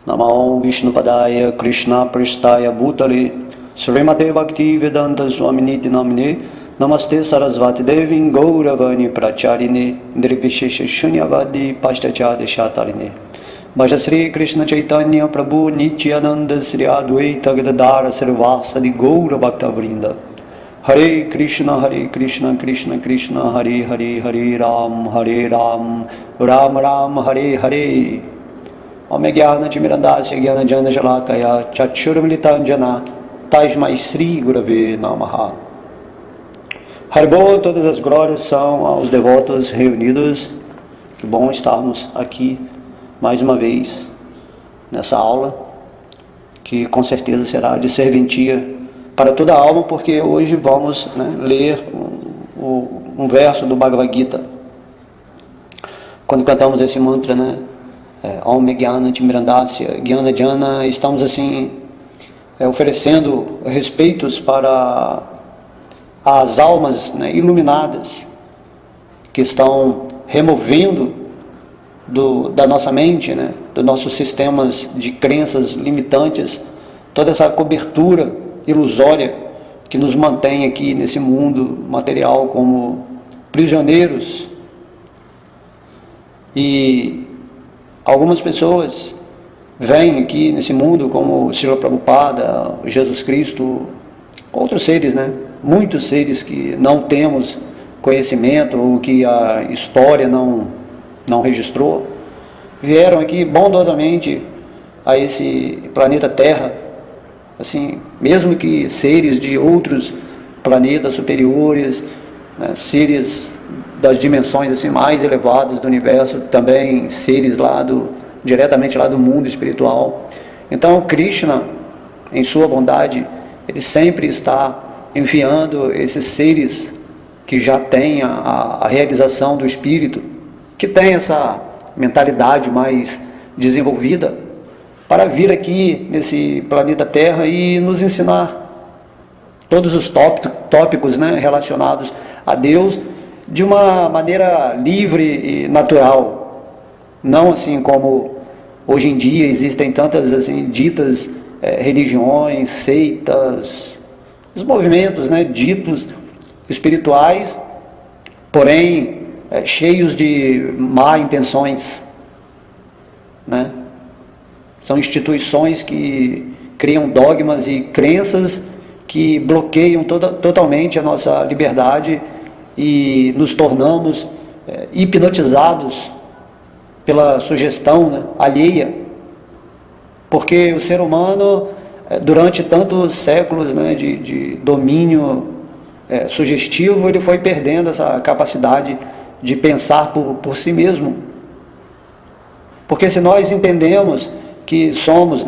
Namo Vishnupadaya Krishna Pristaya Bhutale Srimate Bhakti Vedanta Swaminiti Namine Namaste Sarasvati Devin Gauravani Pracharine Nirvishesha Shunyavadi Pashtacha Shatarine Bhaja Sri Krishna Chaitanya Prabhu Nityananda Sri Advaita Gadadara Sarvasadi Gaura Bhakta Vrinda Hare Krishna Krishna Krishna Hare Hare Hare Ram Ram Ram Hare Hare Om Gyana Timirandasya Gyana Jana Jalakaya Chachuramilitanjana Tajmai Sri Gurave Namaha. Haribol, todas as glórias são aos devotos reunidos. Que bom estarmos aqui mais uma vez nessa aula, que com certeza será de serventia para toda a alma, porque hoje vamos ler um verso do Bhagavad Gita. Quando cantamos esse mantra, Om Gyana Timirandasya Gyana Jana, estamos assim oferecendo respeitos para as almas iluminadas que estão removendo da nossa mente, dos nossos sistemas de crenças limitantes, toda essa cobertura ilusória que nos mantém aqui nesse mundo material como prisioneiros. E algumas pessoas vêm aqui nesse mundo como Srila Prabhupada, Jesus Cristo, outros seres, muitos seres que não temos conhecimento ou que a história não registrou, vieram aqui bondosamente a esse planeta Terra, assim, mesmo que seres de outros planetas superiores, seres das dimensões assim mais elevadas do universo, também seres diretamente lá do mundo espiritual. Então Krishna, em sua bondade, ele sempre está enviando esses seres que já têm a realização do espírito, que tem essa mentalidade mais desenvolvida, para vir aqui nesse planeta Terra e nos ensinar todos os tópicos relacionados a Deus de uma maneira livre e natural, não assim como hoje em dia existem tantas assim ditas religiões, seitas, os movimentos ditos espirituais, porém cheios de má intenções, São instituições que criam dogmas e crenças que bloqueiam totalmente a nossa liberdade e nos tornamos hipnotizados pela sugestão alheia, porque o ser humano, durante tantos séculos de domínio sugestivo, ele foi perdendo essa capacidade de pensar por si mesmo. Porque se nós entendemos que somos,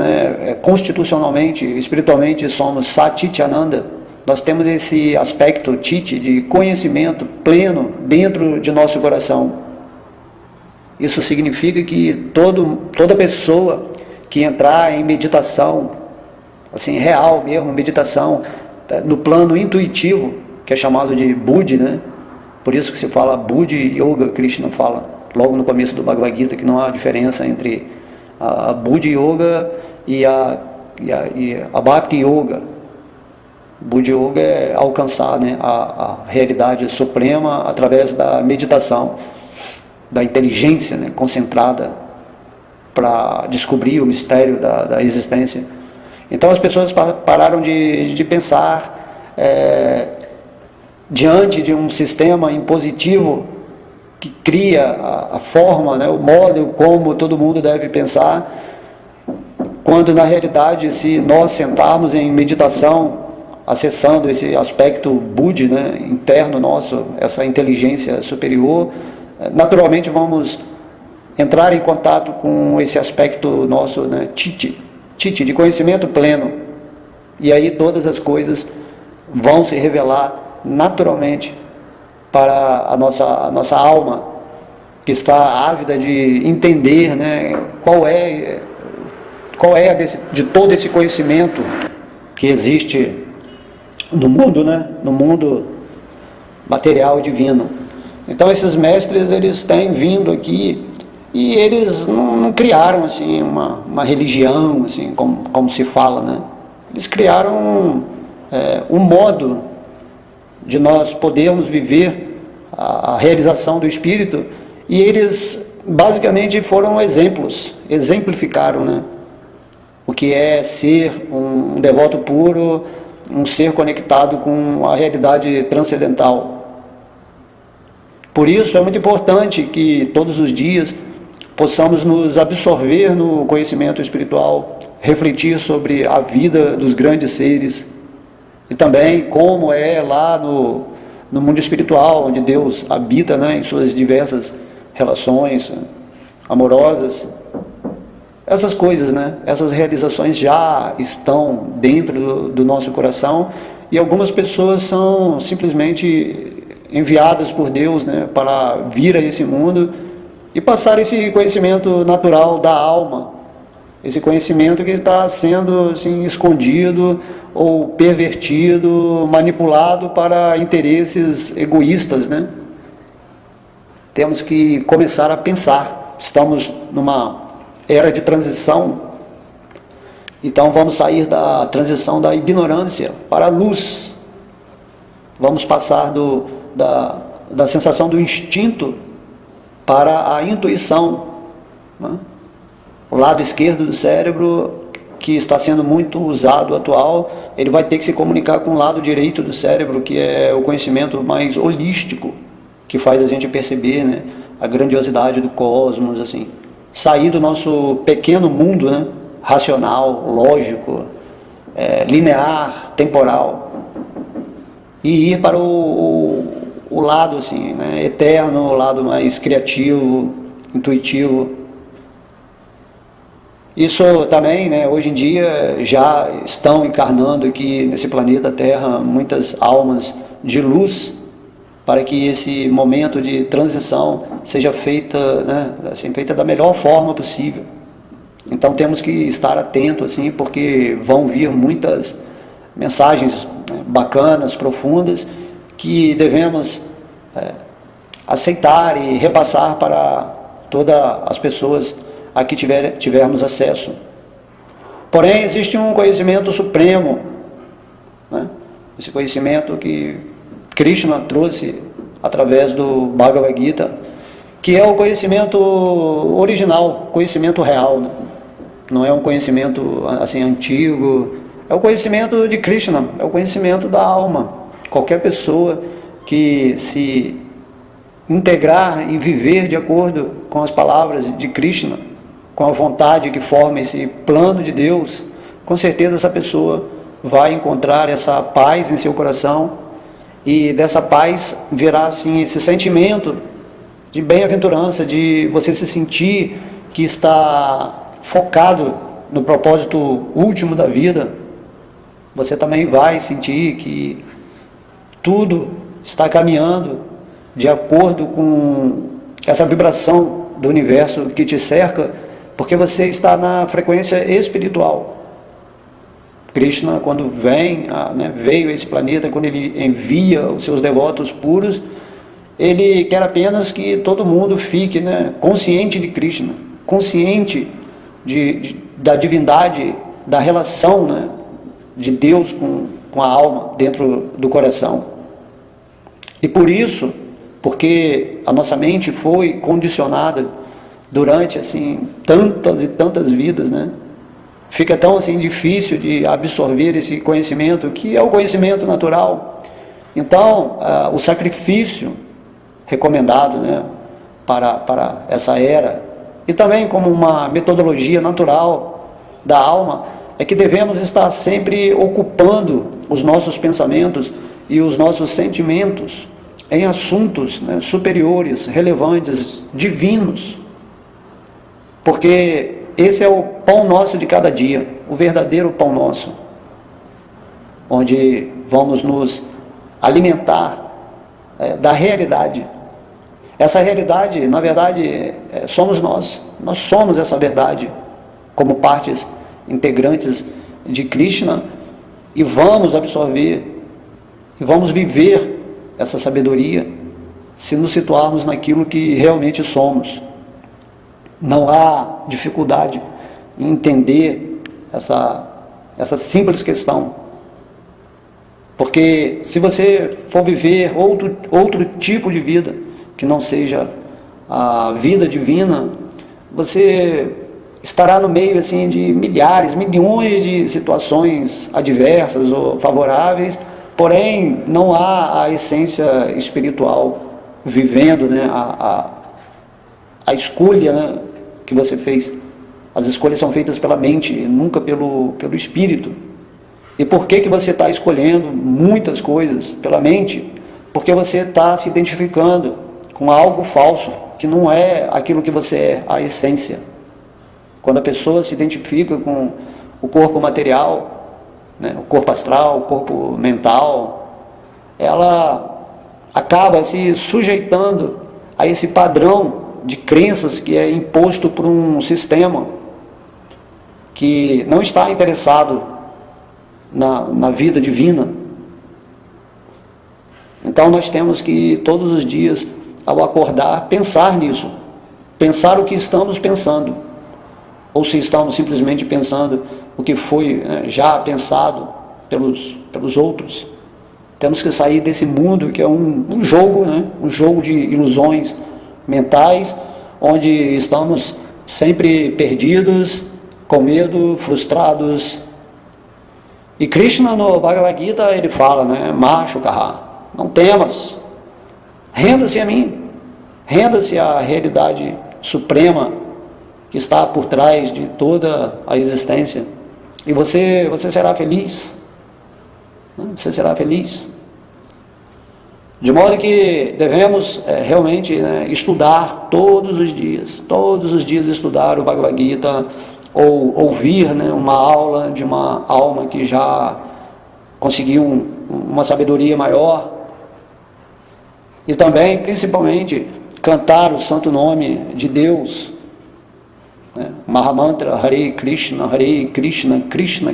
constitucionalmente, espiritualmente, somos Satchitananda, nós temos esse aspecto Titi de conhecimento pleno dentro de nosso coração. Isso significa que toda pessoa que entrar em meditação, assim, real mesmo, meditação no plano intuitivo, que é chamado de Buddhi, por isso que se fala Buddhi Yoga. Krishna fala logo no começo do Bhagavad Gita que não há diferença entre a Buddhi Yoga e a Bhakti Yoga. Buddhi Yoga é alcançar a realidade suprema através da meditação, da inteligência concentrada para descobrir o mistério da existência. Então as pessoas pararam de pensar diante de um sistema impositivo que cria a forma, o modo como todo mundo deve pensar, quando na realidade, se nós sentarmos em meditação, acessando esse aspecto Buddhi interno nosso, essa inteligência superior, naturalmente vamos entrar em contato com esse aspecto nosso, Titi, de conhecimento pleno, e aí todas as coisas vão se revelar naturalmente para a nossa alma, que está ávida de entender qual é de todo esse conhecimento que existe no mundo, no mundo material e divino. Então esses mestres, eles têm vindo aqui E eles não criaram assim uma religião, assim como se fala, né? Eles criaram um modo de nós podermos viver a realização do Espírito, e eles basicamente foram exemplificaram, né? O que é ser um devoto puro, um ser conectado com a realidade transcendental. Por isso é muito importante que todos os dias possamos nos absorver no conhecimento espiritual, refletir sobre a vida dos grandes seres e também como é lá no mundo espiritual, onde Deus habita, né, em suas diversas relações amorosas. Essas coisas, né, essas realizações já estão dentro do nosso coração, e algumas pessoas são simplesmente enviadas por Deus, né, para vir a esse mundo e passar esse conhecimento natural da alma, esse conhecimento que está sendo assim, escondido ou pervertido, manipulado para interesses egoístas, né? Temos que começar a pensar. Estamos numa era de transição, então vamos sair da transição da ignorância para a luz. Vamos passar da sensação do instinto para a intuição, né? O lado esquerdo do cérebro, que está sendo muito usado atual, ele vai ter que se comunicar com o lado direito do cérebro, que é o conhecimento mais holístico, que faz a gente perceber, né, a grandiosidade do cosmos, assim, sair do nosso pequeno mundo, né, racional, lógico, linear, temporal, e ir para o lado assim, né, eterno, o lado mais criativo, intuitivo. Isso também, né, hoje em dia já estão encarnando aqui nesse planeta Terra muitas almas de luz, para que esse momento de transição seja feita, né, assim, feita da melhor forma possível. Então temos que estar atentos, assim, porque vão vir muitas mensagens, né, bacanas, profundas, que devemos aceitar e repassar para todas as pessoas a que tivermos acesso. Porém, existe um conhecimento supremo, né? Esse conhecimento que Krishna trouxe através do Bhagavad Gita, que é o conhecimento original, conhecimento real, né? Não é um conhecimento assim antigo, é o conhecimento de Krishna, é o conhecimento da alma. Qualquer pessoa que se integrar e viver de acordo com as palavras de Krishna, com a vontade que forma esse plano de Deus, com certeza essa pessoa vai encontrar essa paz em seu coração, e dessa paz virá assim esse sentimento de bem-aventurança, de você se sentir que está focado no propósito último da vida. Você também vai sentir que tudo está caminhando de acordo com essa vibração do universo que te cerca, porque você está na frequência espiritual. Krishna, quando veio a esse planeta, quando ele envia os seus devotos puros, ele quer apenas que todo mundo fique, né, consciente de Krishna, consciente da divindade, da relação, né, de Deus com a alma dentro do coração. E por isso, porque a nossa mente foi condicionada durante assim tantas e tantas vidas, né? Fica tão assim difícil de absorver esse conhecimento, que é o conhecimento natural. Então, o sacrifício recomendado, né, para essa era, e também como uma metodologia natural da alma, é que devemos estar sempre ocupando os nossos pensamentos e os nossos sentimentos em assuntos, né, superiores, relevantes, divinos, porque esse é o pão nosso de cada dia, o verdadeiro pão nosso, onde vamos nos alimentar da realidade. Essa realidade, na verdade, somos nós somos essa verdade, como partes integrantes de Krishna, e vamos absorver, e vamos viver essa sabedoria, se nos situarmos naquilo que realmente somos. Não há dificuldade em entender essa simples questão. Porque se você for viver outro tipo de vida, que não seja a vida divina, você estará no meio assim, de milhares, milhões de situações adversas ou favoráveis, porém não há a essência espiritual vivendo, né, a escolha, né, que você fez. As escolhas são feitas pela mente, nunca pelo espírito. E por que você está escolhendo muitas coisas pela mente? Porque você está se identificando com algo falso, que não é aquilo que você é, a essência. Quando a pessoa se identifica com o corpo material, né, o corpo astral, o corpo mental, ela acaba se sujeitando a esse padrão de crenças que é imposto por um sistema que não está interessado na vida divina. Então nós temos que todos os dias, ao acordar, pensar nisso, pensar o que estamos pensando, ou se estamos simplesmente pensando o que foi, né, já pensado pelos outros. Temos que sair desse mundo que é um jogo, né, um jogo de ilusões mentais, onde estamos sempre perdidos, com medo, frustrados. E Krishna no Bhagavad Gita ele fala, né, macho karra, não temas, renda-se a mim, renda-se à realidade suprema que está por trás de toda a existência, e você será feliz, né? Você será feliz. De modo que devemos realmente, né, estudar todos os dias estudar o Bhagavad Gita, ou ouvir, né, uma aula de uma alma que já conseguiu uma sabedoria maior, e também, principalmente, cantar o santo nome de Deus, né? Mahamantra, Hare Krishna, Krishna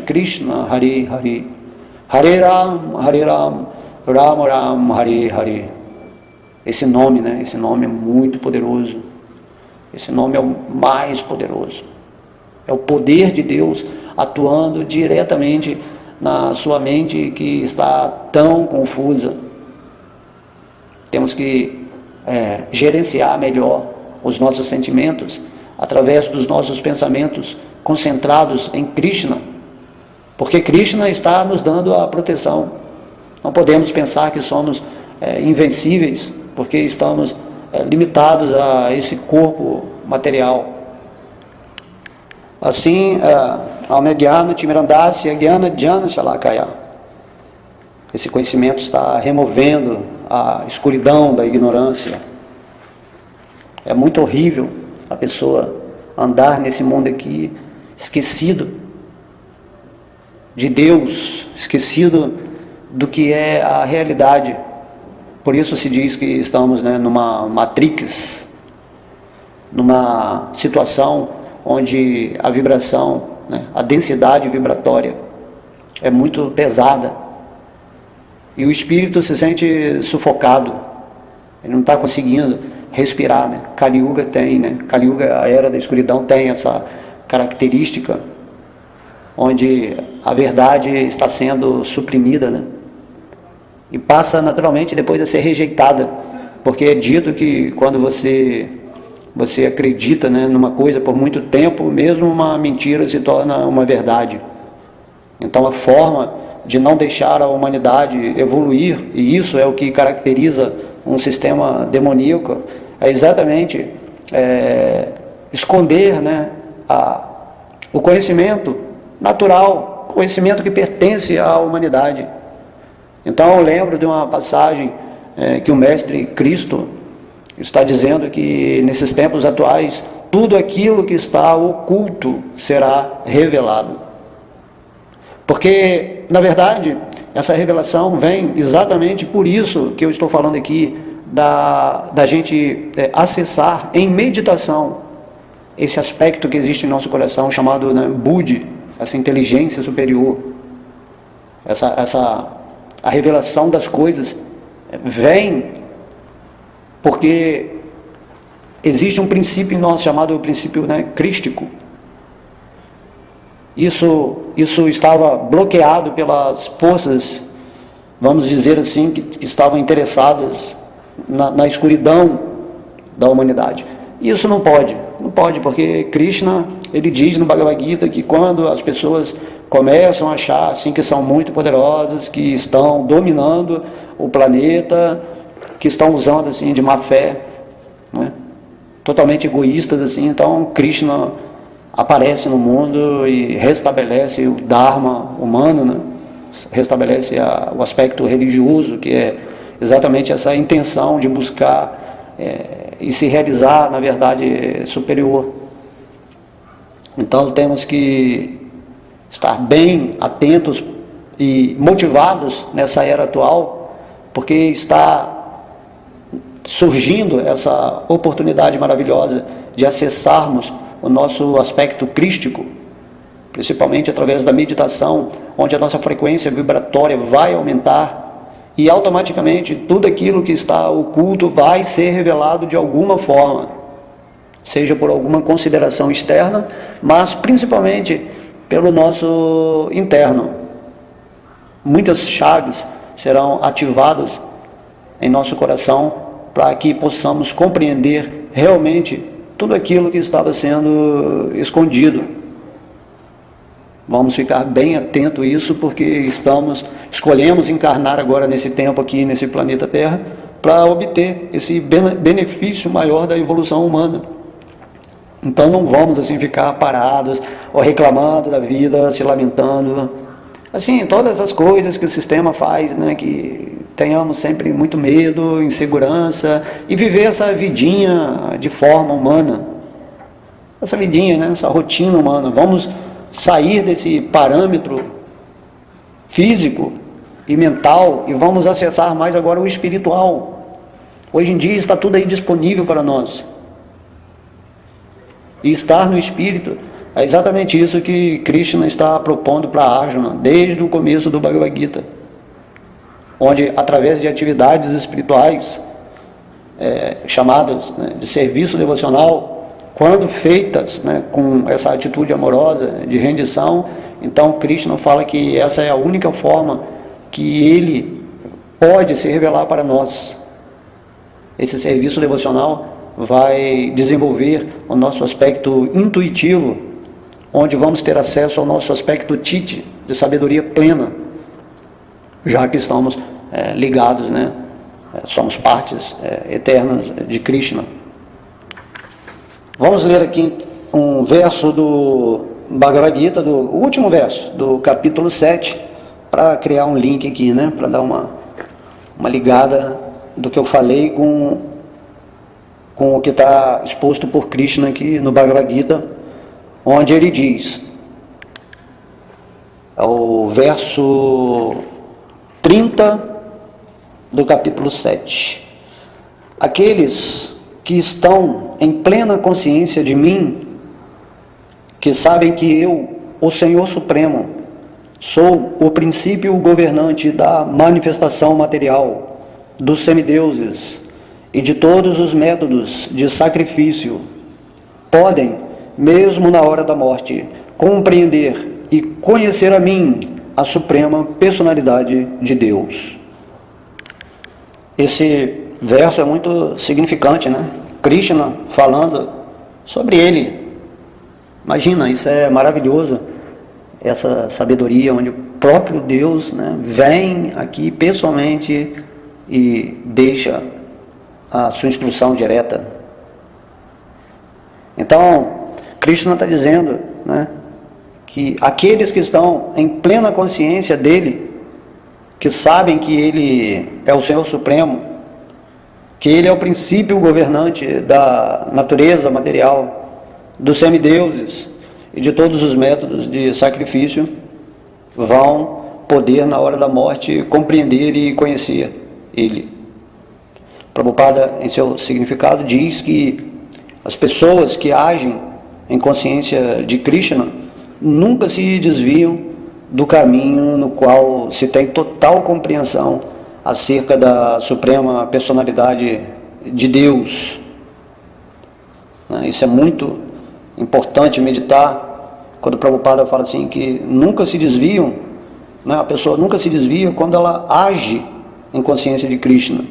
Krishna, Hare Hare, Hare Ram, Ram Ram, Hare Hare. Esse nome, né? Esse nome é muito poderoso. Esse nome é o mais poderoso. É o poder de Deus atuando diretamente na sua mente que está tão confusa. Temos que gerenciar melhor os nossos sentimentos através dos nossos pensamentos concentrados em Krishna, porque Krishna está nos dando a proteção. Não podemos pensar que somos invencíveis, porque estamos limitados a esse corpo material. Assim, Amedyana Timirandasya Gyana Jana Shalakaya. Esse conhecimento está removendo a escuridão da ignorância. É muito horrível a pessoa andar nesse mundo aqui esquecido de Deus, esquecido do que é a realidade. Por isso se diz que estamos, né, numa matrix, numa situação onde a vibração, né, a densidade vibratória é muito pesada, e o espírito se sente sufocado, ele não está conseguindo respirar, né? Kali Yuga tem, né? Kali Yuga, a era da escuridão, tem essa característica, onde a verdade está sendo suprimida, né? E passa naturalmente depois a ser rejeitada, porque é dito que quando você acredita, né, numa coisa por muito tempo, mesmo uma mentira se torna uma verdade. Então a forma de não deixar a humanidade evoluir, e isso é o que caracteriza um sistema demoníaco, é exatamente esconder, né, o conhecimento natural, conhecimento que pertence à humanidade. Então eu lembro de uma passagem que o Mestre Cristo está dizendo que nesses tempos atuais, tudo aquilo que está oculto será revelado. Porque, na verdade, essa revelação vem exatamente por isso que eu estou falando aqui, da gente acessar em meditação esse aspecto que existe em nosso coração, chamado, né, Buddhi, essa inteligência superior, a revelação das coisas vem porque existe um princípio em nós chamado princípio, né, crístico. Isso estava bloqueado pelas forças, vamos dizer assim, que estavam interessadas na escuridão da humanidade. Isso não pode, porque Krishna, ele diz no Bhagavad Gita que quando as pessoas começam a achar assim, que são muito poderosas, que estão dominando o planeta, que estão usando assim, de má fé, né? Totalmente egoístas, assim, então Krishna aparece no mundo e restabelece o Dharma humano, né? Restabelece o aspecto religioso, que é exatamente essa intenção de buscar e se realizar na verdade superior. Então temos que estar bem atentos e motivados nessa era atual, porque está surgindo essa oportunidade maravilhosa de acessarmos o nosso aspecto crístico, principalmente através da meditação, onde a nossa frequência vibratória vai aumentar e automaticamente tudo aquilo que está oculto vai ser revelado de alguma forma, seja por alguma consideração externa, mas principalmente pelo nosso interno. Muitas chaves serão ativadas em nosso coração para que possamos compreender realmente tudo aquilo que estava sendo escondido. Vamos ficar bem atento a isso, porque escolhemos encarnar agora nesse tempo aqui, nesse planeta Terra, para obter esse benefício maior da evolução humana. Então não vamos assim ficar parados, ou reclamando da vida, se lamentando. Assim, todas as coisas que o sistema faz, né, que tenhamos sempre muito medo, insegurança, e viver essa vidinha de forma humana. Essa vidinha, né, essa rotina humana. Vamos sair desse parâmetro físico e mental e vamos acessar mais agora o espiritual. Hoje em dia está tudo aí disponível para nós. E estar no espírito é exatamente isso que Krishna está propondo para Arjuna desde o começo do Bhagavad Gita, onde através de atividades espirituais chamadas, né, de serviço devocional, quando feitas, né, com essa atitude amorosa de rendição, então Krishna fala que essa é a única forma que ele pode se revelar para nós. Esse serviço devocional vai desenvolver o nosso aspecto intuitivo, onde vamos ter acesso ao nosso aspecto titi, de sabedoria plena, já que estamos ligados, né, somos partes eternas de Krishna. Vamos ler aqui um verso do Bhagavad Gita, do último verso, do capítulo 7, para criar um link aqui, né, para dar uma ligada do que eu falei com o que está exposto por Krishna aqui no Bhagavad Gita, onde ele diz, o verso 30 do capítulo 7, aqueles que estão em plena consciência de mim, que sabem que eu, o Senhor Supremo, sou o princípio governante da manifestação material, dos semideuses e de todos os métodos de sacrifício, podem, mesmo na hora da morte, compreender e conhecer a mim, a suprema personalidade de Deus. Esse verso é muito significante, né? Krishna falando sobre ele. Imagina, isso é maravilhoso, essa sabedoria onde o próprio Deus, né, vem aqui pessoalmente e deixa a sua instrução direta. Então, Krishna está dizendo, né, que aqueles que estão em plena consciência dele, que sabem que ele é o Senhor Supremo, que ele é o princípio governante da natureza material, dos semideuses e de todos os métodos de sacrifício, vão poder na hora da morte compreender e conhecer ele. Prabhupada, em seu significado, diz que as pessoas que agem em consciência de Krishna nunca se desviam do caminho no qual se tem total compreensão acerca da suprema personalidade de Deus. né? Isso é muito importante meditar, quando o Prabhupada fala assim, que nunca se desviam, né? A pessoa nunca se desvia quando ela age em consciência de Krishna.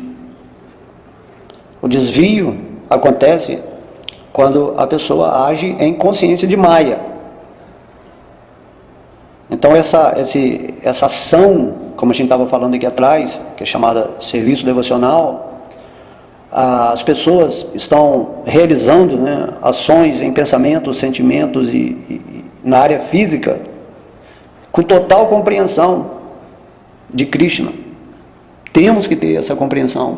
O desvio acontece quando a pessoa age em consciência de Maya. Então essa ação, como a gente estava falando aqui atrás, que é chamada serviço devocional, as pessoas estão realizando, né, ações em pensamentos, sentimentos e na área física, com total compreensão de Krishna. Temos que ter essa compreensão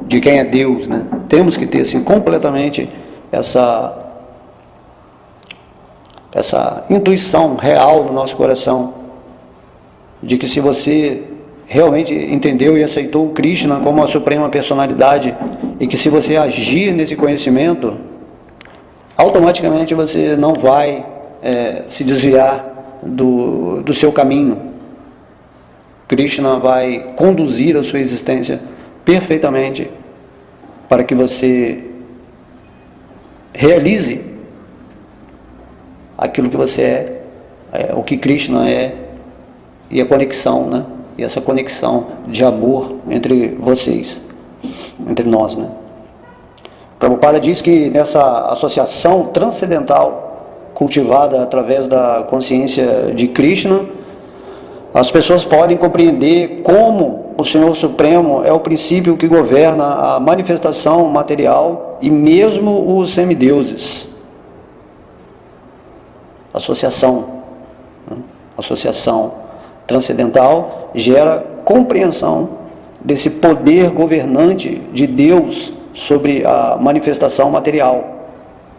de quem é Deus, né? Temos que ter assim, completamente essa intuição real no nosso coração, de que se você realmente entendeu e aceitou o Krishna como a suprema personalidade, e que se você agir nesse conhecimento, automaticamente você não vai se desviar do seu caminho. Krishna vai conduzir a sua existência perfeitamente para que você realize aquilo que você é, o que Krishna é, e a conexão, né? E essa conexão de amor entre vocês, entre nós, né? Prabhupada diz que nessa associação transcendental cultivada através da consciência de Krishna, as pessoas podem compreender como o Senhor Supremo é o princípio que governa a manifestação material e mesmo os semideuses. Associação transcendental gera compreensão desse poder governante de Deus sobre a manifestação material.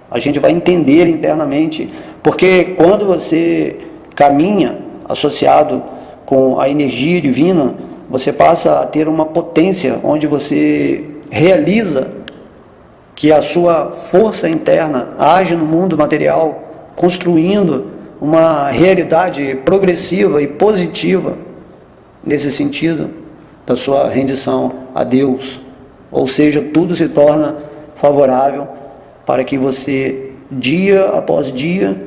A gente vai entender internamente, porque quando você caminha associado com a energia divina, você passa a ter uma potência onde você realiza que a sua força interna age no mundo material, construindo uma realidade progressiva e positiva nesse sentido da sua rendição a Deus. Ou seja, tudo se torna favorável para que você, dia após dia,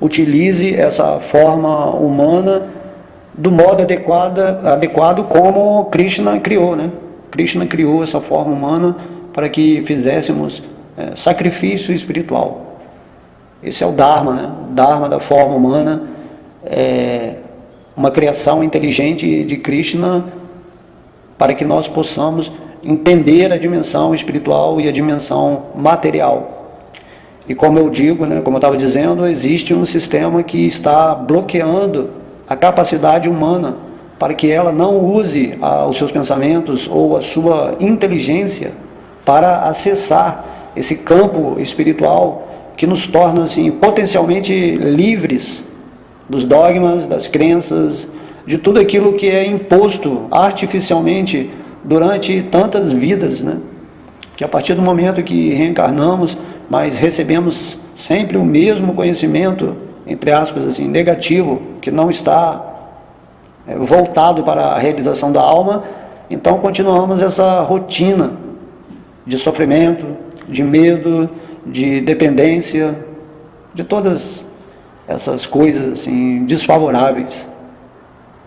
utilize essa forma humana do modo adequado como Krishna criou, né? Krishna criou essa forma humana para que fizéssemos sacrifício espiritual. Esse é o Dharma, né? O Dharma da forma humana é uma criação inteligente de Krishna para que nós possamos entender a dimensão espiritual e a dimensão material. E como eu digo, né, como eu estava dizendo, existe um sistema que está bloqueando a capacidade humana para que ela não use os seus pensamentos ou a sua inteligência para acessar esse campo espiritual que nos torna assim, potencialmente livres dos dogmas, das crenças, de tudo aquilo que é imposto artificialmente durante tantas vidas, né? Que a partir do momento que reencarnamos, mas recebemos sempre o mesmo conhecimento, entre aspas, assim, negativo, que não está voltado para a realização da alma, então continuamos essa rotina de sofrimento, de medo, de dependência, de todas essas coisas assim, desfavoráveis.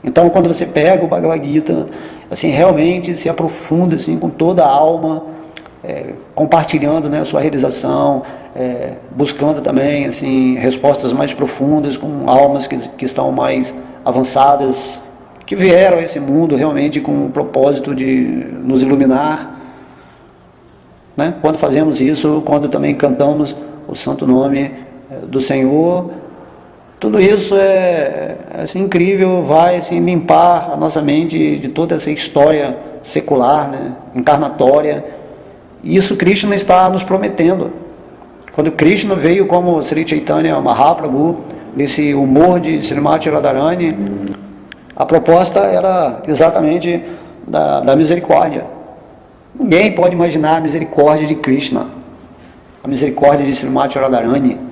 Então, quando você pega o Bhagavad Gita, assim, realmente se aprofunda assim, com toda a alma, compartilhando, né, a sua realização, buscando também assim, respostas mais profundas com almas que estão mais avançadas, que vieram a esse mundo realmente com o propósito de nos iluminar. Né? Quando fazemos isso, quando também cantamos o santo nome do Senhor, tudo isso é assim, incrível, vai assim, limpar a nossa mente de toda essa história secular, né? Encarnatória. E isso Krishna está nos prometendo. Quando Krishna veio como Sri Chaitanya Mahaprabhu, nesse humor de Srimati Radharani, a proposta era exatamente da misericórdia. Ninguém pode imaginar a misericórdia de Krishna, a misericórdia de Srimati Radharani,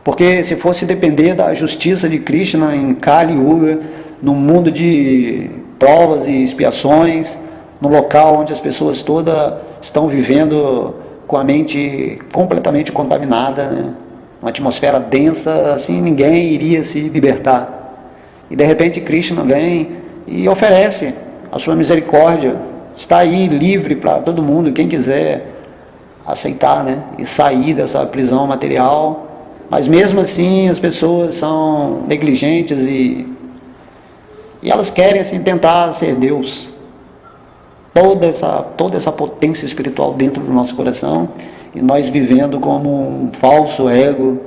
porque se fosse depender da justiça de Krishna em Kali Yuga, num mundo de provas e expiações, no local onde as pessoas todas estão vivendo com a mente completamente contaminada, né? Uma atmosfera densa, assim ninguém iria se libertar. E de repente Krishna vem e oferece a sua misericórdia, está aí livre para todo mundo, quem quiser aceitar, né? E sair dessa prisão material. Mas mesmo assim as pessoas são negligentes e elas querem assim tentar ser Deus. Toda essa potência espiritual dentro do nosso coração, e nós vivendo como um falso ego,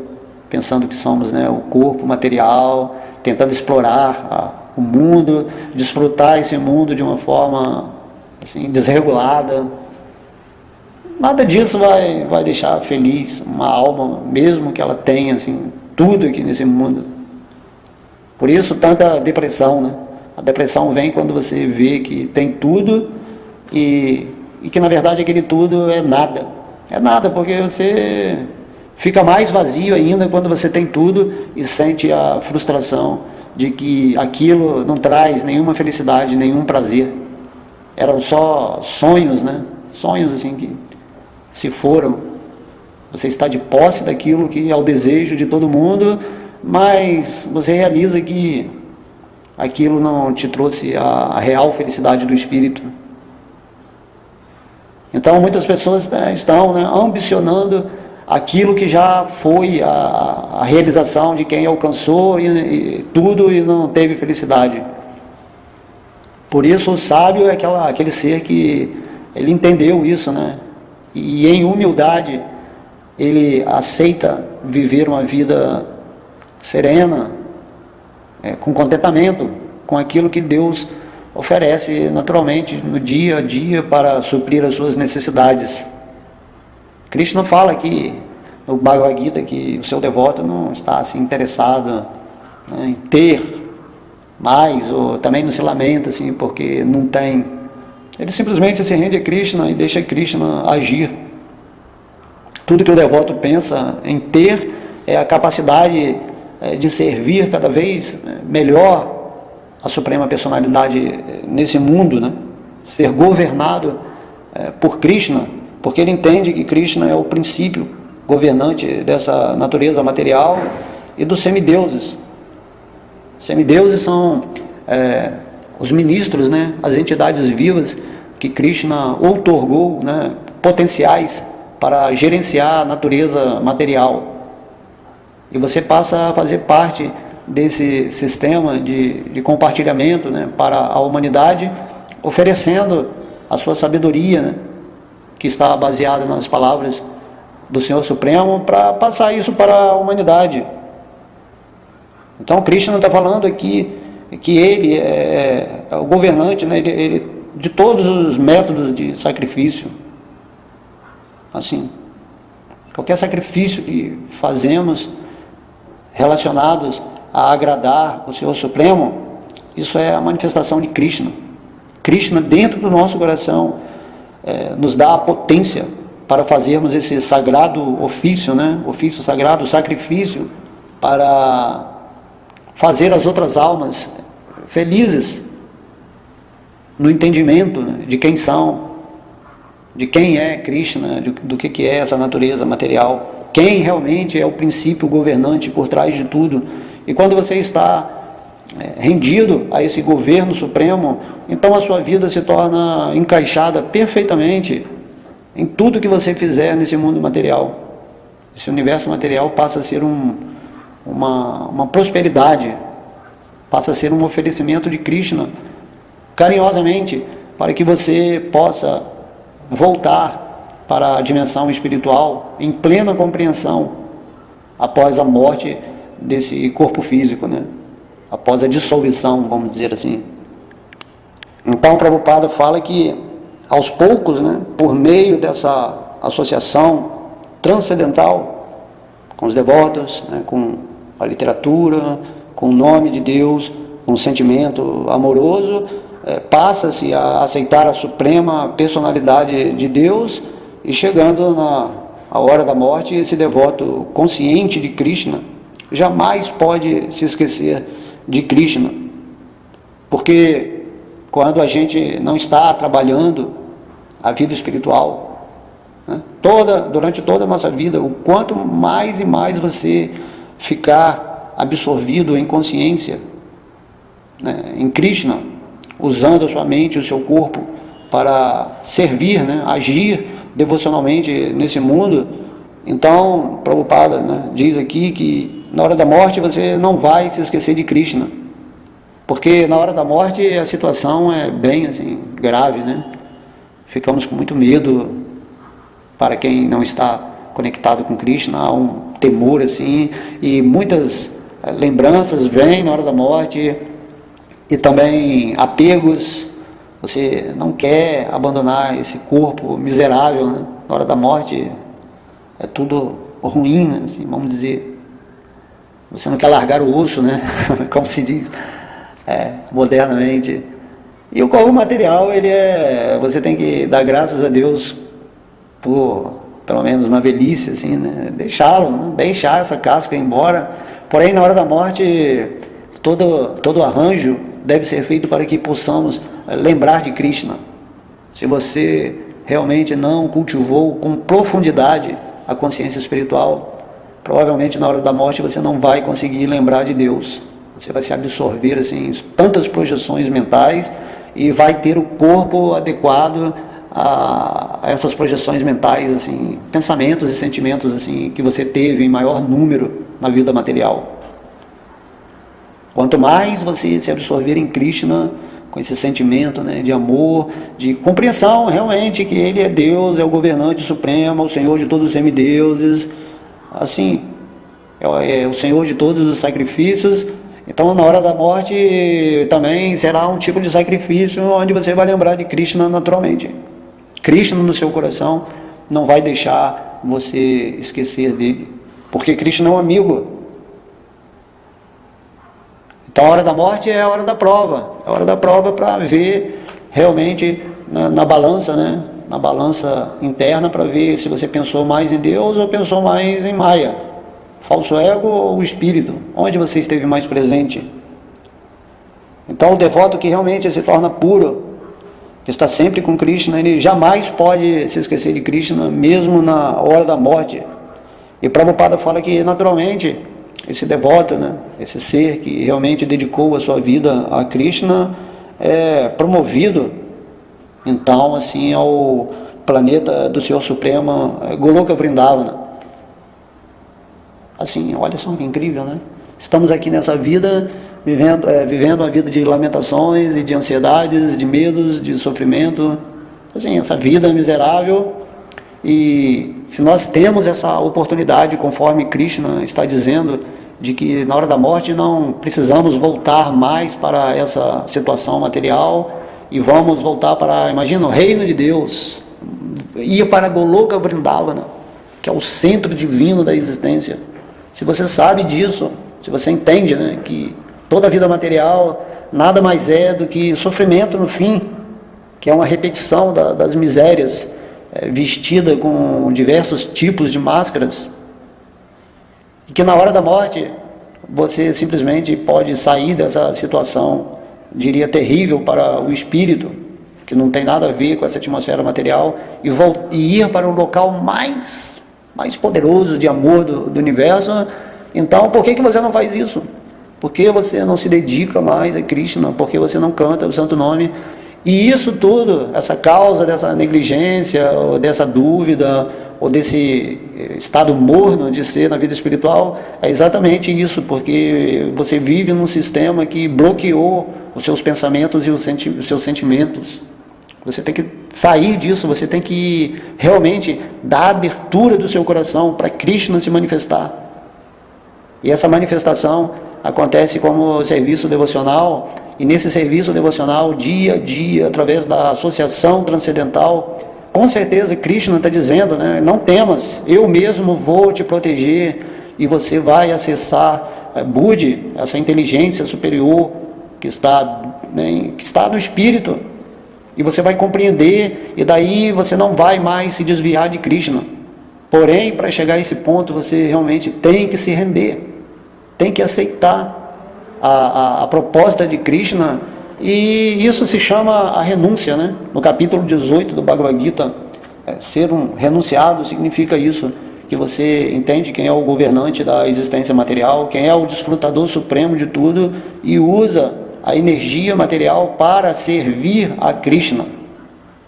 pensando que somos, né, o corpo material, tentando explorar o mundo, desfrutar esse mundo de uma forma assim, desregulada. Nada disso vai deixar feliz uma alma, mesmo que ela tenha assim, tudo aqui nesse mundo. Por isso tanta depressão, né? A depressão vem quando você vê que tem tudo e que na verdade aquele tudo é nada. É nada, porque você fica mais vazio ainda quando você tem tudo e sente a frustração de que aquilo não traz nenhuma felicidade, nenhum prazer. Eram só sonhos, né? Sonhos assim que se foram. Você está de posse daquilo que é o desejo de todo mundo, mas você realiza que aquilo não te trouxe a real felicidade do espírito. Então muitas pessoas estão, né, ambicionando aquilo que já foi a realização de quem alcançou e tudo e não teve felicidade. Por isso o sábio é aquele ser que ele entendeu isso, né? E em humildade ele aceita viver uma vida serena, com contentamento, com aquilo que Deus oferece naturalmente no dia a dia para suprir as suas necessidades. Krishna fala aqui no Bhagavad Gita que o seu devoto não está assim, interessado, né, em ter mais, ou também não se lamenta assim, porque não tem. Ele simplesmente se rende a Krishna e deixa Krishna agir. Tudo que o devoto pensa em ter é a capacidade de servir cada vez melhor a Suprema Personalidade nesse mundo, né? Ser governado por Krishna, porque ele entende que Krishna é o princípio governante dessa natureza material e dos semideuses. Semideuses são os ministros, né? As entidades vivas que Krishna outorgou, né? Potenciais para gerenciar a natureza material. E você passa a fazer parte desse sistema de compartilhamento, né, para a humanidade, oferecendo a sua sabedoria, né, que está baseada nas palavras do Senhor Supremo, para passar isso para a humanidade. Então Krishna está falando aqui que ele é o governante, né, ele de todos os métodos de sacrifício. Assim, qualquer sacrifício que fazemos relacionados a agradar o Senhor Supremo, isso é a manifestação de Krishna. Krishna dentro do nosso coração nos dá a potência para fazermos esse sagrado ofício, né? Ofício sagrado, sacrifício, para fazer as outras almas felizes no entendimento, né, de quem são, de quem é Krishna, do que é essa natureza material, quem realmente é o princípio governante por trás de tudo. E quando você está rendido a esse governo supremo, então a sua vida se torna encaixada perfeitamente em tudo que você fizer nesse mundo material. Esse universo material passa a ser uma prosperidade, passa a ser um oferecimento de Krishna, carinhosamente, para que você possa voltar para a dimensão espiritual em plena compreensão após a morte desse corpo físico, né? Após a dissolução, vamos dizer assim. Então, Prabhupada fala que, aos poucos, né, por meio dessa associação transcendental com os devotos, né, com a literatura, com o nome de Deus, com o sentimento amoroso, passa-se a aceitar a suprema personalidade de Deus, e chegando na hora da morte, esse devoto consciente de Krishna jamais pode se esquecer de Krishna, porque quando a gente não está trabalhando a vida espiritual, né? Durante toda a nossa vida, o quanto mais e mais você ficar absorvido em consciência, né, em Krishna, usando a sua mente, o seu corpo para servir, né, agir devocionalmente nesse mundo. Então, Prabhupada, né, diz aqui que na hora da morte você não vai se esquecer de Krishna, porque na hora da morte a situação é bem assim, grave, né? Ficamos com muito medo. Para quem não está conectado com Krishna, há um temor assim, e muitas lembranças vêm na hora da morte, e também apegos. Você não quer abandonar esse corpo miserável, né? Na hora da morte é tudo ruim, né? Assim, vamos dizer. Você não quer largar o osso, né? Como se diz modernamente. E o corpo material, você tem que dar graças a Deus pelo menos na velhice, assim, né? Deixá-lo, né? Deixar essa casca ir embora. Porém, na hora da morte, todo arranjo deve ser feito para que possamos lembrar de Krishna. Se você realmente não cultivou com profundidade a consciência espiritual, provavelmente na hora da morte você não vai conseguir lembrar de Deus. Você vai se absorver assim, em tantas projeções mentais e vai ter o corpo adequado a essas projeções mentais, assim, pensamentos e sentimentos assim, que você teve em maior número na vida material. Quanto mais você se absorver em Krishna, com esse sentimento, né, de amor, de compreensão realmente que Ele é Deus, é o governante supremo, o Senhor de todos os semideuses, assim, é o Senhor de todos os sacrifícios. Então, na hora da morte também será um tipo de sacrifício onde você vai lembrar de Krishna naturalmente. Krishna no seu coração não vai deixar você esquecer dele, porque Krishna é um amigo. Então a hora da morte é a hora da prova, é a hora da prova para ver realmente na balança, né? Na balança interna, para ver se você pensou mais em Deus ou pensou mais em Maya, falso ego ou o espírito, onde você esteve mais presente. Então o devoto que realmente se torna puro, que está sempre com Krishna, ele jamais pode se esquecer de Krishna, mesmo na hora da morte. E Prabhupada fala que naturalmente esse devoto, né, esse ser que realmente dedicou a sua vida a Krishna, é promovido então assim ao planeta do Senhor Supremo, Goloka Vrindavana. Assim, olha só que incrível, né? Estamos aqui nessa vida vivendo uma vida de lamentações e de ansiedades, de medos, de sofrimento, assim, essa vida miserável. E se nós temos essa oportunidade, conforme Krishna está dizendo, de que na hora da morte não precisamos voltar mais para essa situação material e vamos voltar para, imagina, o reino de Deus, ir para Goloka Vrindavana, que é o centro divino da existência. Se você sabe disso, se você entende, né, que toda a vida material nada mais é do que sofrimento no fim, que é uma repetição das misérias, vestida com diversos tipos de máscaras, e que na hora da morte você simplesmente pode sair dessa situação, diria terrível para o espírito, que não tem nada a ver com essa atmosfera material, e ir para um local mais poderoso de amor do universo. Então, por que você não faz isso? Por que você não se dedica mais a Krishna? Por que você não canta o santo nome? E isso tudo, essa causa dessa negligência, ou dessa dúvida, ou desse estado morno de ser na vida espiritual, é exatamente isso, porque você vive num sistema que bloqueou os seus pensamentos e os seus sentimentos. Você tem que sair disso, você tem que realmente dar abertura do seu coração para Krishna se manifestar. E essa manifestação acontece como serviço devocional, e nesse serviço devocional, dia a dia, através da associação transcendental, com certeza Krishna está dizendo, né, não temas, eu mesmo vou te proteger, e você vai acessar Buddhi, essa inteligência superior que está no espírito, e você vai compreender, e daí você não vai mais se desviar de Krishna. Porém, para chegar a esse ponto, você realmente tem que se render, tem que aceitar a proposta de Krishna, e isso se chama a renúncia, né? No capítulo 18 do Bhagavad Gita, Ser um renunciado significa isso, que você entende quem é o governante da existência material, quem é o desfrutador supremo de tudo e usa a energia material para servir a Krishna.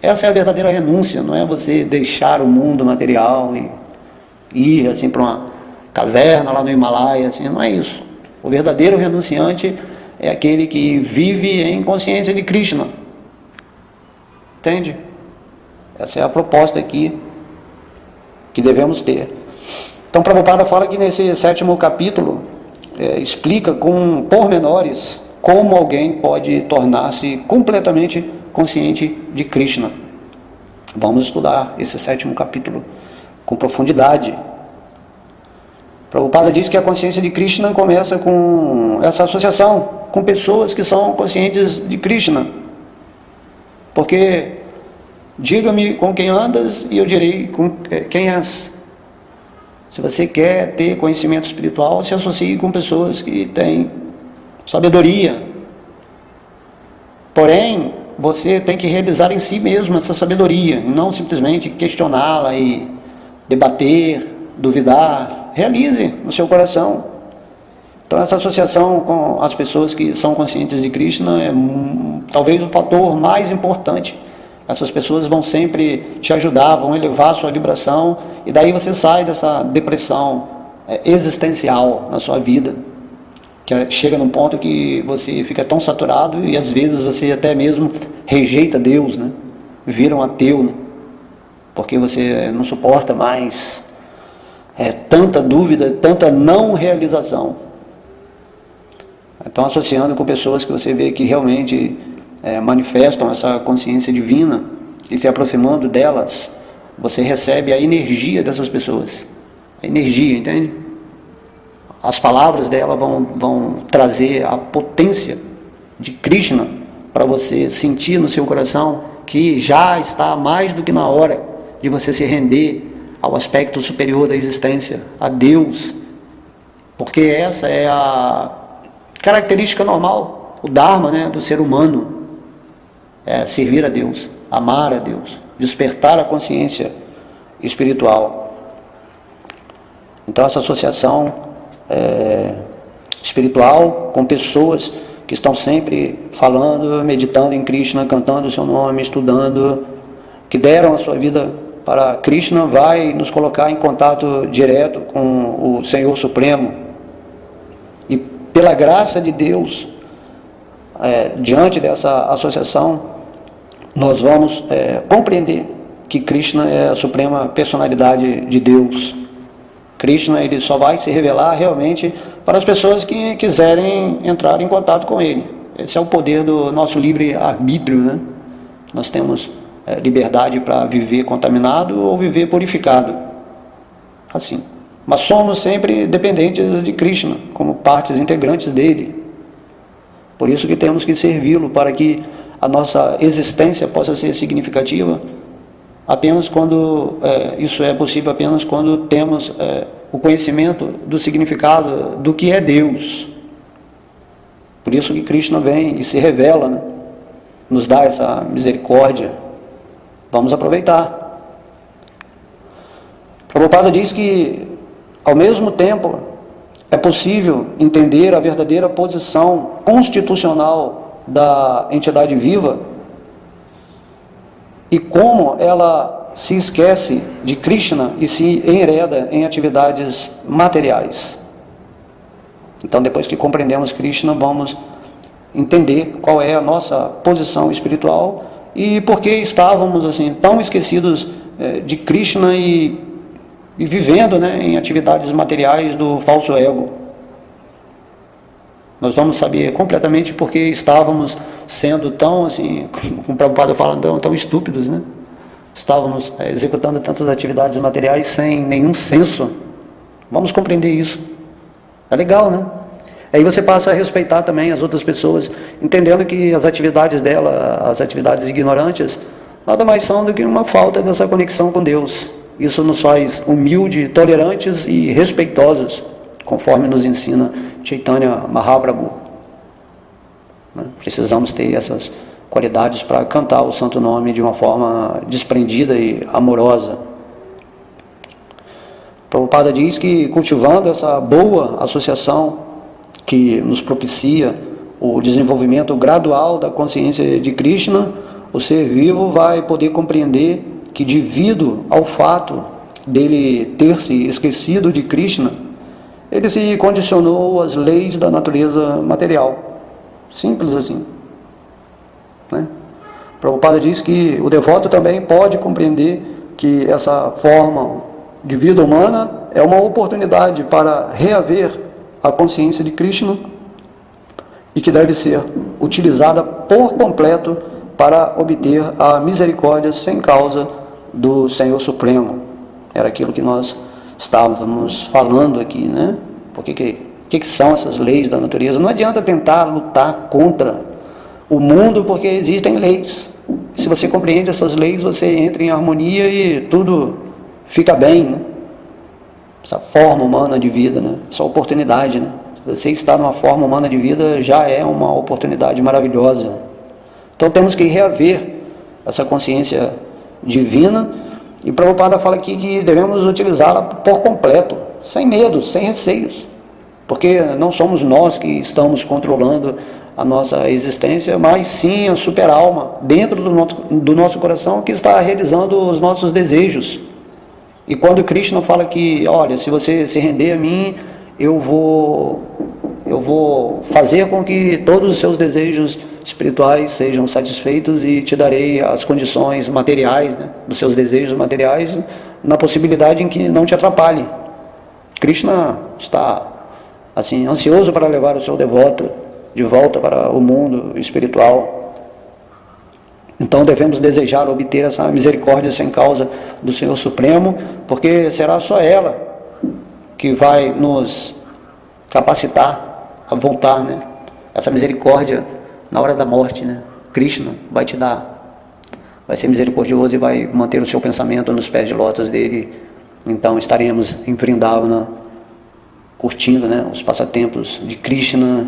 Essa é a verdadeira renúncia, não é você deixar o mundo material e ir assim para uma caverna lá no Himalaia, assim, não é isso. O verdadeiro renunciante é aquele que vive em consciência de Krishna. Entende? Essa é a proposta aqui que devemos ter. Então, Prabhupada fala que nesse 7º capítulo explica com pormenores como alguém pode tornar-se completamente consciente de Krishna. Vamos estudar esse 7º capítulo com profundidade. Prabhupada diz que a consciência de Krishna começa com essa associação com pessoas que são conscientes de Krishna. Porque diga-me com quem andas e eu direi com quem és. Se você quer ter conhecimento espiritual, se associe com pessoas que têm sabedoria. Porém, você tem que realizar em si mesmo essa sabedoria, e não simplesmente questioná-la e debater, duvidar. Realize no seu coração. Então, essa associação com as pessoas que são conscientes de Krishna é talvez o fator mais importante. Essas pessoas vão sempre te ajudar, vão elevar a sua vibração, e daí você sai dessa depressão existencial na sua vida, que chega num ponto que você fica tão saturado e às vezes você até mesmo rejeita Deus, né? Vira um ateu, né? Porque você não suporta mais tanta dúvida, tanta não realização. Então, associando com pessoas que você vê que realmente manifestam essa consciência divina e se aproximando delas, você recebe a energia dessas pessoas. A energia, entende? As palavras dela vão trazer a potência de Krishna para você sentir no seu coração que já está mais do que na hora de você se render ao aspecto superior da existência, a Deus. Porque essa é a característica normal, o Dharma, né, do ser humano. É servir a Deus, amar a Deus, despertar a consciência espiritual. Então, essa associação espiritual com pessoas que estão sempre falando, meditando em Krishna, cantando o seu nome, estudando, que deram a sua vida para Krishna, vai nos colocar em contato direto com o Senhor Supremo. E pela graça de Deus, diante dessa associação, nós vamos compreender que Krishna é a suprema personalidade de Deus. Krishna, ele só vai se revelar realmente para as pessoas que quiserem entrar em contato com ele. Esse é o poder do nosso livre-arbítrio, né? Nós temos liberdade para viver contaminado ou viver purificado. Assim. Mas somos sempre dependentes de Krishna, como partes integrantes dele. Por isso que temos que servi-lo, para que a nossa existência possa ser significativa apenas quando isso é possível, apenas quando temos o conhecimento do significado do que é Deus. Por isso que Krishna vem e se revela, né? Nos dá essa misericórdia. Vamos aproveitar. Prabhupada diz que, ao mesmo tempo, é possível entender a verdadeira posição constitucional da entidade viva e como ela se esquece de Krishna e se enreda em atividades materiais. Então, depois que compreendemos Krishna, vamos entender qual é a nossa posição espiritual e por que estávamos assim tão esquecidos de Krishna e vivendo, né, em atividades materiais do falso ego. Nós vamos saber completamente porque estávamos sendo tão, assim, como o Prabhupada fala, tão estúpidos, né? Estávamos executando tantas atividades materiais sem nenhum senso. Vamos compreender isso. É legal, né? Aí você passa a respeitar também as outras pessoas, entendendo que as atividades dela, as atividades ignorantes, nada mais são do que uma falta dessa conexão com Deus. Isso nos faz humildes, tolerantes e respeitosos, conforme nos ensina Chaitanya Mahaprabhu. Precisamos ter essas qualidades para cantar o santo nome de uma forma desprendida e amorosa. Prabhupada diz que cultivando essa boa associação que nos propicia o desenvolvimento gradual da consciência de Krishna, o ser vivo vai poder compreender que, devido ao fato dele ter se esquecido de Krishna, ele se condicionou às leis da natureza material. Simples assim, né? Prabhupada diz que o devoto também pode compreender que essa forma de vida humana é uma oportunidade para reaver a consciência de Krishna e que deve ser utilizada por completo para obter a misericórdia sem causa do Senhor Supremo. Era aquilo que nós estávamos falando aqui, né? Porque que são essas leis da natureza? Não adianta tentar lutar contra o mundo, porque existem leis. Se você compreende essas leis, você entra em harmonia e tudo fica bem, né? Essa forma humana de vida, né? Essa oportunidade, né? Se você está numa forma humana de vida, já é uma oportunidade maravilhosa. Então temos que reaver essa consciência divina, e Prabhupada fala aqui que devemos utilizá-la por completo, sem medo, sem receios, porque não somos nós que estamos controlando a nossa existência, mas sim a super-alma dentro do nosso coração que está realizando os nossos desejos. E quando Krishna fala que, olha, se você se render a mim, eu vou fazer com que todos os seus desejos espirituais sejam satisfeitos e te darei as condições materiais, né, dos seus desejos materiais, na possibilidade em que não te atrapalhe. Krishna está assim ansioso para levar o seu devoto de volta para o mundo espiritual. Então devemos desejar obter essa misericórdia sem causa do Senhor Supremo, porque será só ela que vai nos capacitar a voltar, né? Essa misericórdia na hora da morte, né? Krishna vai te dar, vai ser misericordioso e vai manter o seu pensamento nos pés de lótus dele. Então estaremos em Vrindavana curtindo, né, os passatempos de Krishna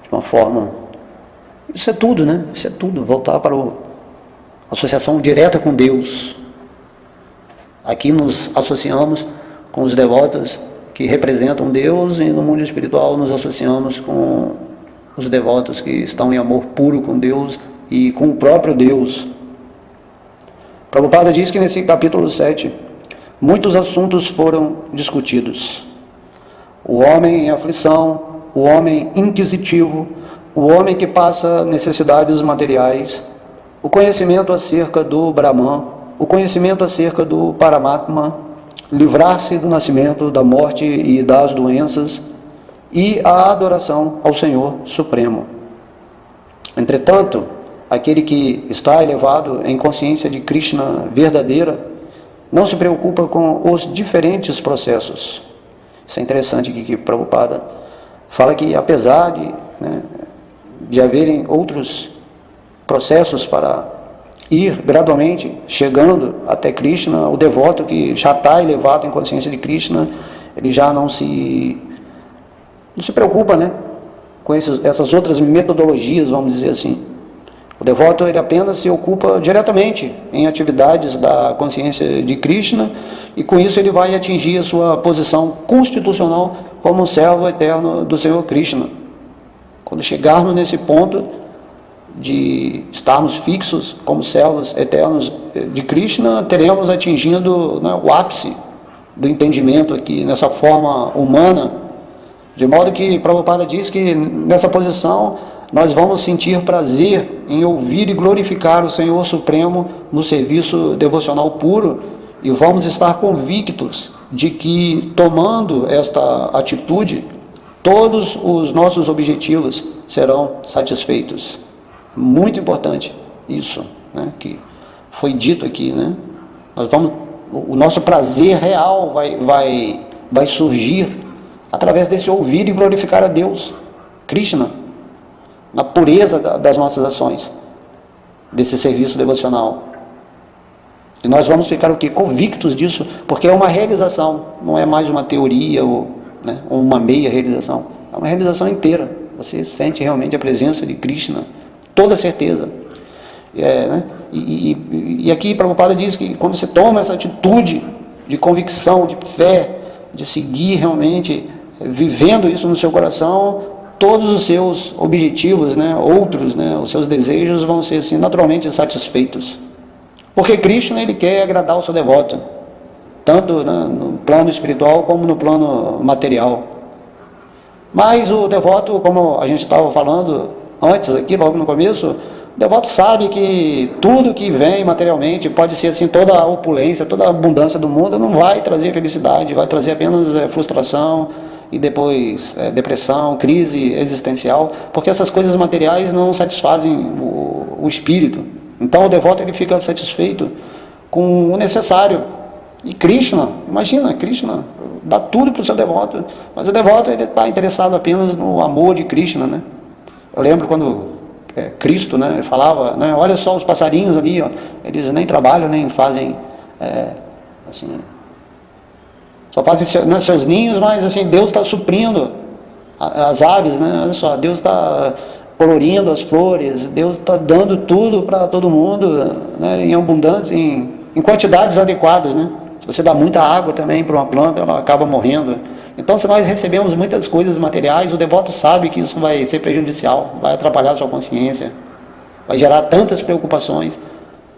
de uma forma... Isso é tudo, né? Isso é tudo. Voltar para a associação direta com Deus. Aqui nos associamos com os devotos que representam Deus, e no mundo espiritual nos associamos com os devotos que estão em amor puro com Deus e com o próprio Deus. Prabhupada diz que nesse capítulo 7, muitos assuntos foram discutidos. O homem em aflição, o homem inquisitivo, o homem que passa necessidades materiais, o conhecimento acerca do Brahman, o conhecimento acerca do Paramatma, livrar-se do nascimento, da morte e das doenças, e a adoração ao Senhor Supremo. Entretanto, aquele que está elevado em consciência de Krishna verdadeira, não se preocupa com os diferentes processos. Isso é interessante aqui que Prabhupada fala que, apesar de haverem outros processos para ir gradualmente chegando até Krishna, o devoto que já está elevado em consciência de Krishna, ele já não se preocupa, né, com essas outras metodologias, vamos dizer assim. O devoto, ele apenas se ocupa diretamente em atividades da consciência de Krishna, e com isso ele vai atingir a sua posição constitucional como servo eterno do Senhor Krishna. Quando chegarmos nesse ponto de estarmos fixos como servos eternos de Krishna, teremos atingido, né, o ápice do entendimento aqui, nessa forma humana, de modo que Prabhupada diz que nessa posição nós vamos sentir prazer em ouvir e glorificar o Senhor Supremo no serviço devocional puro, e vamos estar convictos de que, tomando esta atitude, todos os nossos objetivos serão satisfeitos. Muito importante isso, né, que foi dito aqui, né? O nosso prazer real vai surgir através desse ouvir e glorificar a Deus, Krishna, na pureza das nossas ações, desse serviço devocional. E nós vamos ficar o quê? Convictos disso, porque é uma realização, não é mais uma teoria ou uma meia realização, é uma realização inteira. Você sente realmente a presença de Krishna, toda certeza. Né? E aqui Prabhupada diz que quando você toma essa atitude de convicção, de fé, de seguir realmente, vivendo isso no seu coração, todos os seus objetivos, né, outros, né, os seus desejos vão ser assim, naturalmente satisfeitos. Porque Krishna, ele quer agradar o seu devoto, tanto, né, no plano espiritual como no plano material. Mas o devoto, como a gente estava falando antes aqui, logo no começo, o devoto sabe que tudo que vem materialmente, pode ser assim, toda a opulência, toda a abundância do mundo, não vai trazer felicidade, vai trazer apenas frustração e depois depressão, crise existencial, porque essas coisas materiais não satisfazem o espírito. Então o devoto, ele fica satisfeito com o necessário. E Krishna, imagina, Krishna dá tudo para o seu devoto, mas o devoto, ele está interessado apenas no amor de Krishna, né? Eu lembro quando Cristo, né, ele falava, né, olha só os passarinhos ali, ó, eles nem trabalham, nem fazem, assim, só fazem, né, seus ninhos, mas assim, Deus está suprindo as aves, né? Olha só, Deus está colorindo as flores, Deus está dando tudo para todo mundo, né, em abundância, em quantidades adequadas, né? Se você dá muita água também para uma planta, ela acaba morrendo. Então, se nós recebemos muitas coisas materiais, o devoto sabe que isso vai ser prejudicial, vai atrapalhar a sua consciência, vai gerar tantas preocupações,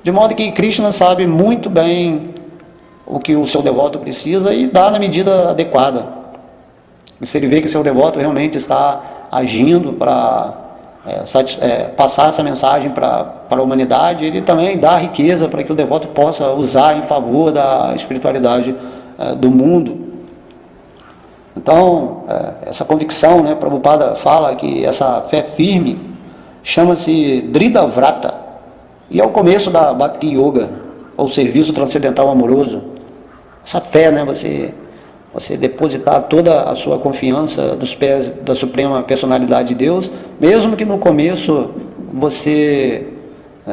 de modo que Krishna sabe muito bem o que o seu devoto precisa e dá na medida adequada. E se ele vê que seu devoto realmente está agindo para passar essa mensagem para a humanidade, ele também dá riqueza para que o devoto possa usar em favor da espiritualidade do mundo. Então, essa convicção, né, Prabhupada fala que essa fé firme chama-se Dridhavrata, e é o começo da Bhakti Yoga, ou serviço transcendental amoroso. Essa fé, né, você depositar toda a sua confiança nos pés da Suprema Personalidade de Deus, mesmo que no começo você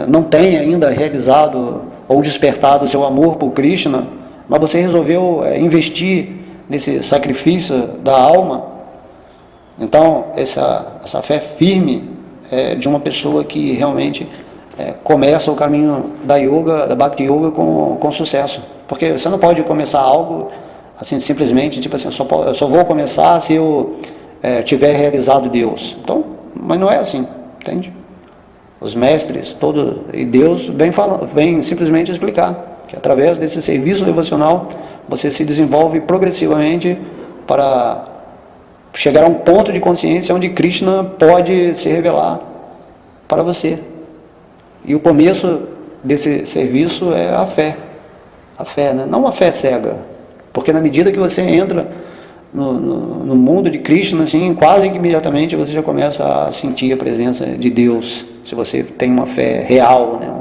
não tenha ainda realizado ou despertado o seu amor por Krishna, mas você resolveu investir nesse sacrifício da alma. Então, essa fé firme de uma pessoa que realmente começa o caminho da yoga, da Bhakti Yoga com sucesso. Porque você não pode começar algo assim, simplesmente, tipo assim, eu só vou começar se eu tiver realizado Deus. Então, mas não é assim, entende? Os mestres, e Deus vem simplesmente explicar que através desse serviço devocional você se desenvolve progressivamente para chegar a um ponto de consciência onde Krishna pode se revelar para você. E o começo desse serviço é a fé, né? Não uma fé cega, porque na medida que você entra no mundo de Krishna, assim, quase que imediatamente você já começa a sentir a presença de Deus, se você tem uma fé real, né?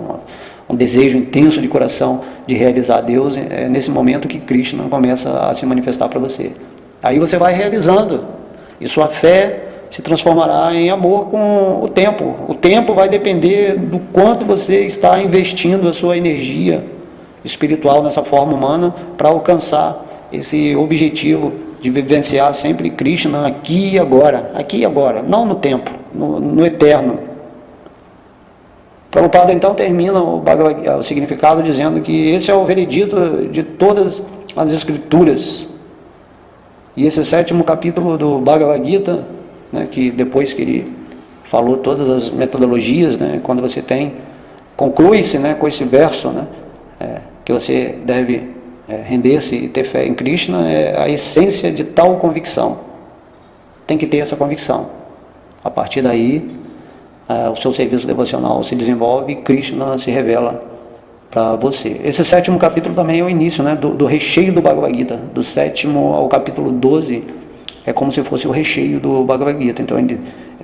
Um desejo intenso de coração de realizar Deus, é nesse momento que Krishna começa a se manifestar para você. Aí você vai realizando, e sua fé se transformará em amor com o tempo. O tempo vai depender do quanto você está investindo a sua energia espiritual nessa forma humana para alcançar esse objetivo de vivenciar sempre Krishna aqui e agora, não no tempo, no eterno. Prabhupada então termina o significado dizendo que esse é o veredito de todas as escrituras. E esse 7º capítulo do Bhagavad Gita, né, que depois que ele falou todas as metodologias, né, quando você conclui-se, né, com esse verso, né, que você deve render-se e ter fé em Krishna, é a essência de tal convicção. Tem que ter essa convicção. A partir daí, o seu serviço devocional se desenvolve e Krishna se revela para você. Esse 7º capítulo também é o início, né, do recheio do Bhagavad Gita. Do 7º ao capítulo 12 é como se fosse o recheio do Bhagavad Gita. Então ele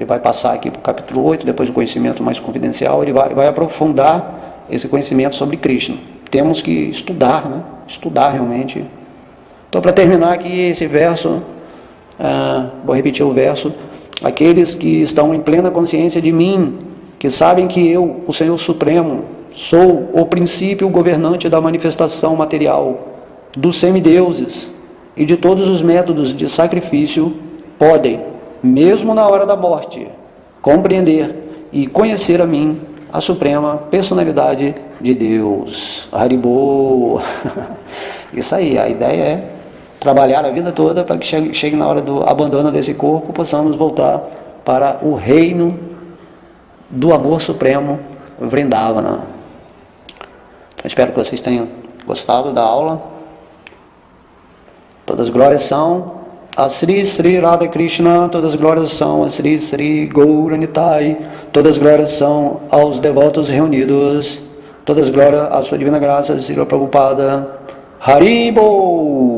vai passar aqui para o capítulo 8, depois o conhecimento mais confidencial, ele vai aprofundar esse conhecimento sobre Krishna. Temos que estudar, né? Estudar realmente. Então, para terminar aqui esse verso, vou repetir o verso: aqueles que estão em plena consciência de mim, que sabem que eu, o Senhor Supremo, sou o princípio governante da manifestação material, dos semideuses e de todos os métodos de sacrifício, podem, mesmo na hora da morte, compreender e conhecer a mim, a suprema personalidade de Deus. Haribo! Isso aí, a ideia é trabalhar a vida toda para que chegue na hora do abandono desse corpo, possamos voltar para o reino do amor supremo, Vrindavana. Então, espero que vocês tenham gostado da aula. Todas as glórias são a Sri Sri Radha Krishna, todas as glórias são a Sri Sri Gauranitai, todas as glórias são aos devotos reunidos, todas as glórias à sua divina graça, Srila Prabhupada. Haribo!